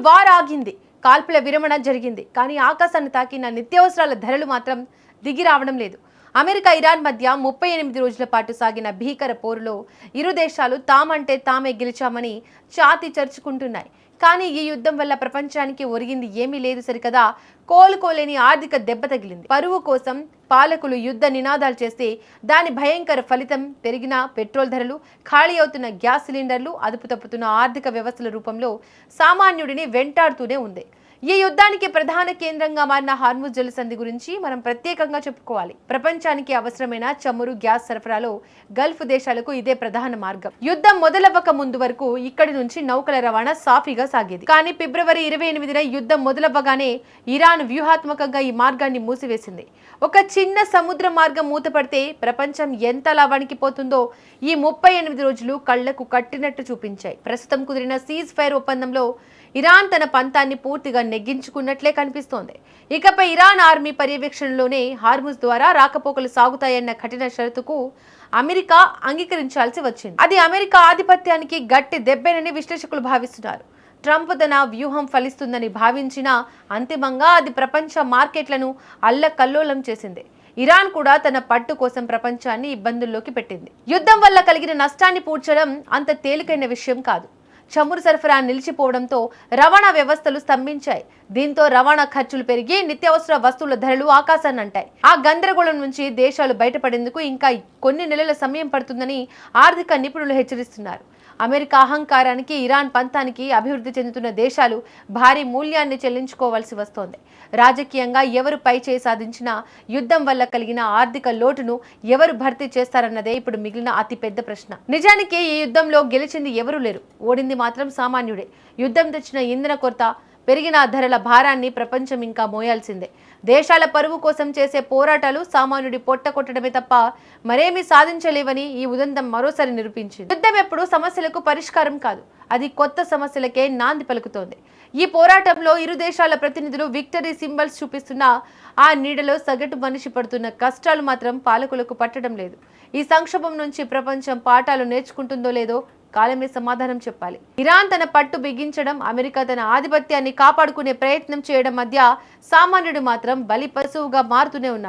War ఆగింది, కాల్పుల విరమణ జరిగింది. కానీ ఆకాశాన్ని తాకిన నిత్యావసరాల ధరలు మాత్రం దిగి రావడం లేదు. అమెరికా ఇరాన్ మధ్య 38 రోజుల పాటు సాగిన భీకర పోరులో ఇరు దేశాలు తామంటే తామే గెలిచామని ఛాతీ చర్చుకుంటున్నాయి. కానీ ఈ యుద్ధం వల్ల ప్రపంచానికి ఒరిగింది ఏమీ లేదు సరికదా, కోలుకోలేని ఆర్థిక దెబ్బ తగిలింది. పరువు కోసం పాలకులు యుద్ధ నినాదాలు చేస్తే దాని భయంకర ఫలితం పెరిగిన పెట్రోల్ ధరలు, ఖాళీ అవుతున్న గ్యాస్ సిలిండర్లు, అదుపు తప్పుతున్న ఆర్థిక వ్యవస్థల రూపంలో సామాన్యుడిని వెంటాడుతూనే ఉంది. ఈ యుద్ధానికి ప్రధాన కేంద్రంగా మారిన హార్ముజ్ జలసంధి గురించి మనం ప్రత్యేకంగా చెప్పుకోవాలి. ప్రపంచానికి అవసరమైన చమురు, గ్యాస్ సరఫరాలో గల్ఫ్ దేశాలకు ఇదే ప్రధాన మార్గం. యుద్ధం మొదలవ్వక ముందు వరకు ఇక్కడి నుంచి నౌకల రవాణా సాఫీగా సాగేది. కానీ ఫిబ్రవరి 28న యుద్ధం మొదలవ్వగానే ఇరాన్ వ్యూహాత్మకంగా ఈ మార్గాన్ని మూసివేసింది. ఒక చిన్న సముద్ర మార్గం మూతపడితే ప్రపంచం ఎంత లాభానికి పోతుందో ఈ 38 రోజులు కళ్లకు కట్టినట్టు చూపించాయి. ప్రస్తుతం కుదిరిన సీజ్ ఫైర్ ఒప్పందంలో ఇరాన్ తన పంతాన్ని పూర్తిగా నెగ్గించుకున్నట్లే కనిపిస్తోంది. ఇకపై ఇరాన్ ఆర్మీ పర్యవేక్షణలోనే హార్ముజ్ ద్వారా రాకపోకలు సాగుతాయన్న కఠిన షరతుకు అమెరికా అంగీకరించాల్సి వచ్చింది. అది అమెరికా ఆధిపత్యానికి గట్టి దెబ్బేనని విశ్లేషకులు భావిస్తున్నారు. ట్రంప్ తన వ్యూహం ఫలిస్తుందని భావించినా అంతిమంగా అది ప్రపంచ మార్కెట్లను అల్లకల్లోలం చేసింది. ఇరాన్ కూడా తన పట్టు కోసం ప్రపంచాన్ని ఇబ్బందుల్లోకి పెట్టింది. యుద్ధం వల్ల కలిగిన నష్టాన్ని పూడ్చడం అంత తేలికైన విషయం కాదు. చమురు సరఫరా నిలిచిపోవడంతో రవాణా వ్యవస్థలు స్తంభించాయి. దీంతో రవాణా ఖర్చులు పెరిగి నిత్యావసర వస్తువుల ధరలు ఆకాశాన్ని అంటాయి. ఆ గందరగోళం నుంచి దేశాలు బయటపడేందుకు ఇంకా కొన్ని నెలల సమయం పడుతుందని ఆర్థిక నిపుణులు హెచ్చరిస్తున్నారు. అమెరికా అహంకారానికి, ఇరాన్ పంతానికి అభివృద్ధి చెందుతున్న దేశాలు భారీ మూల్యాన్ని చెల్లించుకోవాల్సి వస్తోంది. రాజకీయంగా ఎవరు పైచేయి సాధించినా యుద్ధం వల్ల కలిగిన ఆర్థిక లోటును ఎవరు భర్తీ చేస్తారన్నదే ఇప్పుడు మిగిలిన అతిపెద్ద ప్రశ్న. నిజానికి ఈ యుద్ధంలో గెలిచింది ఎవరూ లేరు, ఓడింది మాత్రం సామాన్యుడే. యుద్ధం తెచ్చిన ఇంధన కొరత, పెరిగిన ధరల భారాన్ని ప్రపంచం ఇంకా మోయాల్సిందే. దేశాల పరువు కోసం చేసే పోరాటాలు సామాన్యుడి పొట్ట కొట్టడమే తప్ప మరేమీ సాధించలేవని ఈ ఉదంతం మరోసారి నిరూపించింది. యుద్ధం ఎప్పుడు సమస్యలకు పరిష్కారం కాదు, అది కొత్త సమస్యలకే నాంది పలుకుతోంది. ఈ పోరాటంలో ఇరు దేశాల ప్రతినిధులు విక్టరీ సింబల్స్ చూపిస్తున్నా ఆ నీడలో సగటు మనిషి పడుతున్న కష్టాలు మాత్రం పాలకులకు పట్టడం లేదు. ఈ సంక్షోభం నుంచి ప్రపంచం పాఠాలు నేర్చుకుంటుందో లేదో కాలమే సమాధానం చెప్పాలి. ఇరాన్ తన పట్టు బిగించడం, అమెరికా తన ఆధిపత్యాన్ని కాపాడుకునే ప్రయత్నం చేయడం మధ్య సామాన్యుడు మాత్రం బలి పశువుగా మారుతూనే ఉన్నాడు.